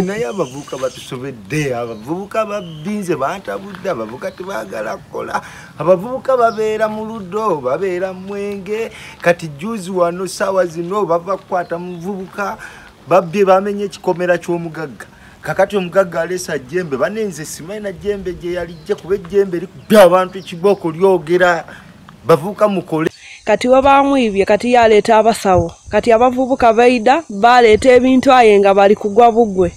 naye abavubuka batusobedde abavubuka babinze bantabudde abavubuka tebagala kukola abavubuka babeera mu luddo babeera mwenge kati juzi wano sawa zino bava kukwata muvubuka babye bamenye ekikomera ky'omugagga kakati omugagga alesa jembe banenze simanyi na jembe gye yalijje kuba ejjembe likubye abantu ekibooko lyogera bavubuka mukole kati wabamwibye kati yaleeta abasawo kati abavubuka baida baleeta ebintu aye nga bali kugwa bugwe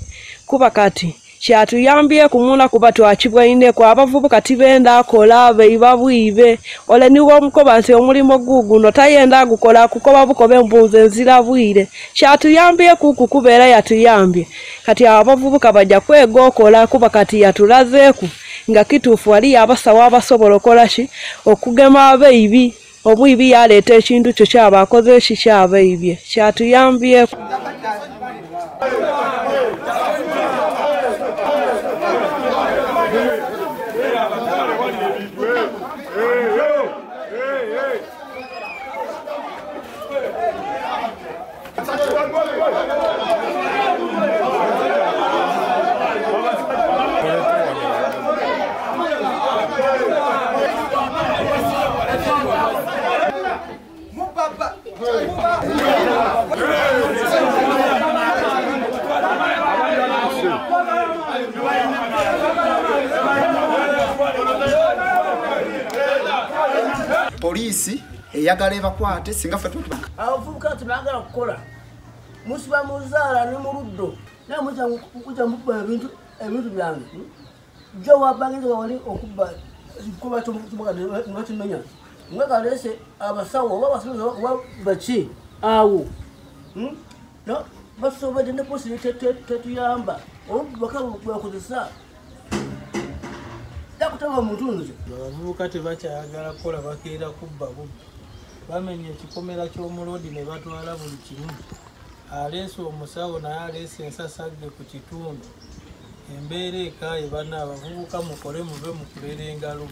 kuba kati kyatuyambye kumuna kuba twakibwaineko abavubuka tibenda akola beiba bwibe ole niwo omukoba nti omulimo guguno tayenda gukola kukoba bukobe mbuze nzira bwire kyatuyambye kukubeera yatuyambye kati abavubuka bajja kwega okola kuba kati yatulazeeku nga kituufu wali abasawo abasobola okolaki okugema abeibi obwibi yaleeta ekintu kyo kyaba akoze ekikyabaibye kyatuyambyeku Polisi eyagala ebakwate singa ffe tutubaka abavubuka tebagala kukola musiba muzaala ne mu luddo naye muja mukubba ebintu byange jo wabange wali okubba kuba tumuka nibakimenya mweka lese abasawo oba abasawo oba baki awo no basobodde ne polisi tetuyamba obubaka bwakozesa yakutaba mutunzi abavubuka tebakyayagala kukola bakeera kubba bubbi bamenya ekikomera ky'omulodi ne batwala buli kimu aleese omusawo naye aleese ensasagge ku kitundu embeera ekaaye bana abavubuka mukole muve mukulera engalo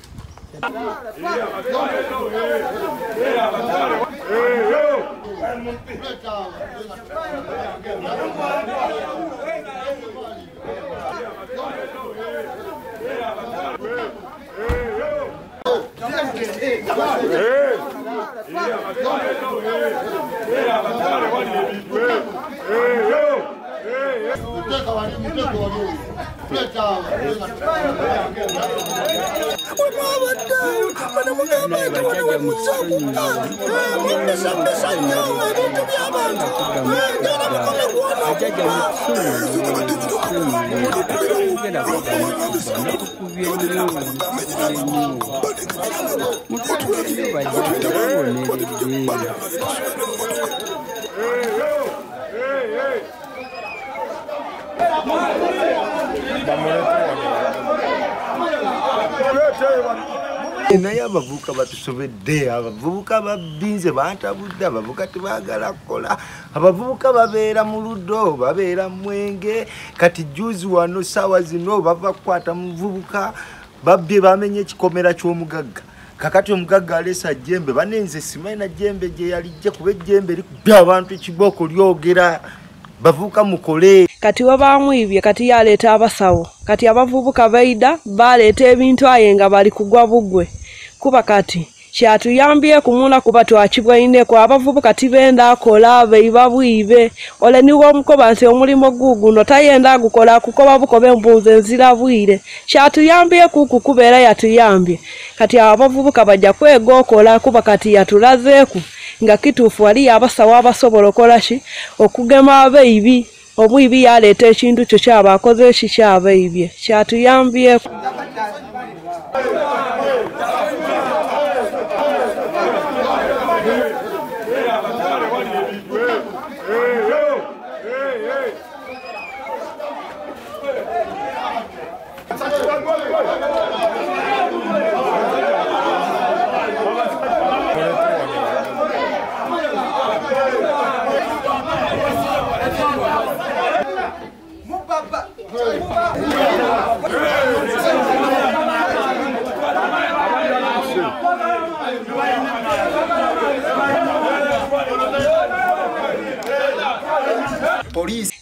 naye abavubuka batusobedde abavubuka babinze bantabudde abavubuka tebagala kukola abavubuka babeera mu luddo babeera mwenge kati juzi wano sawa zino bava kukwata muvubuka babye bamenye ekikomera ky'omugagga kakati omugagga alesa jembe banenze simanyi na jembe gye yalijje kuba ejjembe likubye abantu ekibooko lyogera bavubuka mukole kati wabamwibye kati yaleeta abasawo kati abavubuka baida baleeta ebintu aye nga bali kugwa bugwe kuba kati kyatuyambye kumuna kuba twakibwaineko abavubuka tibenda akola beiba bwibe ole niwo omukoba nti omulimo guguno tayenda gukola kukoba bukobe mbuze nzira bwire kyatuyambye kukubeera yatuyambye kati abavubuka bajja kwega okola kuba kati yatulazeeku nga kituufu wali abasawo abasobola okolaki okugema abeibi omwibi yaleeta ekintu kyo kyaba akoze ki kyaba ibye kyatuyambyeku.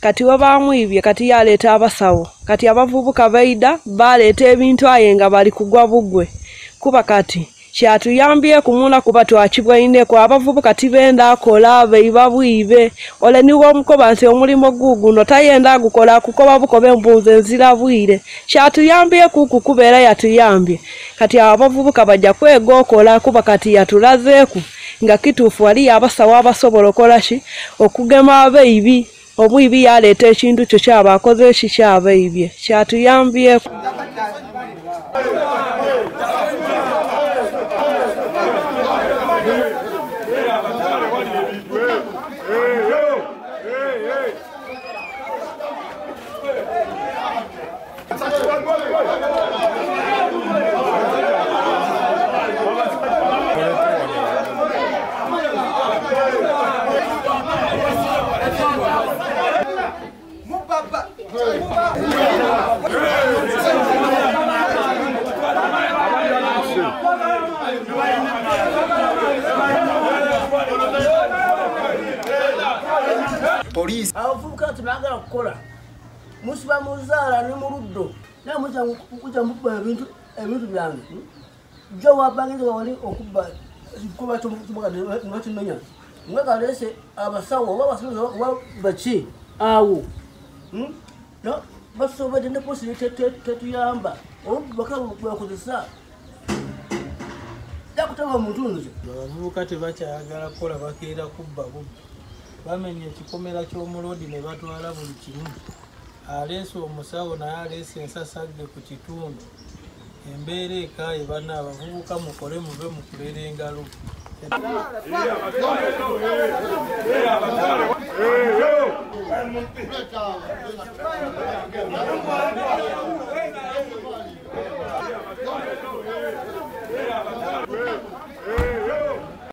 Kati we bamwibye kati yaleeta abasawo kati abavubuka baida baleeta ebintu aye nga bali kugwa bugwe kuba kati kyatuyambye kumuna kuba twakibwaineko abavubuka tibenda akola beiba bwibe ole niwo omukoba nti omulimo guguno tayenda gukola kukoba bukobe embuuzi enzira bwire kyatuyambye kuku kubeera yatuyambye kati abavubuka bajja kwega okola kuba kati yatulazeeku nga kituufu wali abasawo abasobola okola ki okugema abeibi omwibi yaleeta ekintu kyo kyaba akoze ki kyaba ibye kyatuyambyeku. Police. Abavubuka tebagala kukola musiba muzaala ne mu luddo naye mujja mukubba ebintu byange jo wabangiza wali okubba kuba tumenya mwekalese abasawo oba basomesa oba baki awo basobedde ne posi tetuyamba obubaka bwakozesa jakutaba mutunzi. Abavubuka tebakyayagala kukola bakeera kubba bubbi bamenya ekikomera ky'omulodi ne batwala buli kimu aleese omusawo naye aleese ensasagge ku kitundu embeera ekaaye bana abavubuka mukole muve mukulera engalo.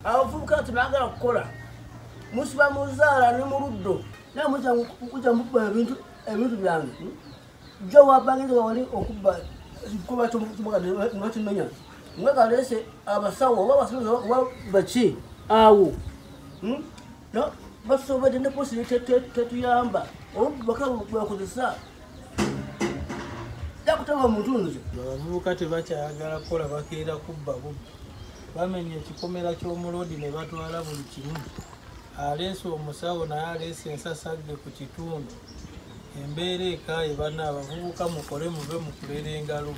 Abavubuka tebagala kukola musiba muzaala ne mu luddo naye mujja mukubba ebintu byange jo wabangiza wali okubba kuba tumenya mwekalese abasawo oba basomesa oba baki awo basobedde ne posi tetuyamba obubaka bwakozesa jakutaba mutunzi. Abavubuka tebakyayagala kukola bakeera kubba bubbi bamenya ekikomera ky'omulodi ne batwala buli kimu aleese omusawo naye aleese ensasagge ku kitundu embeera ekaaye bana abavubuka mukole muve mukulera engalo.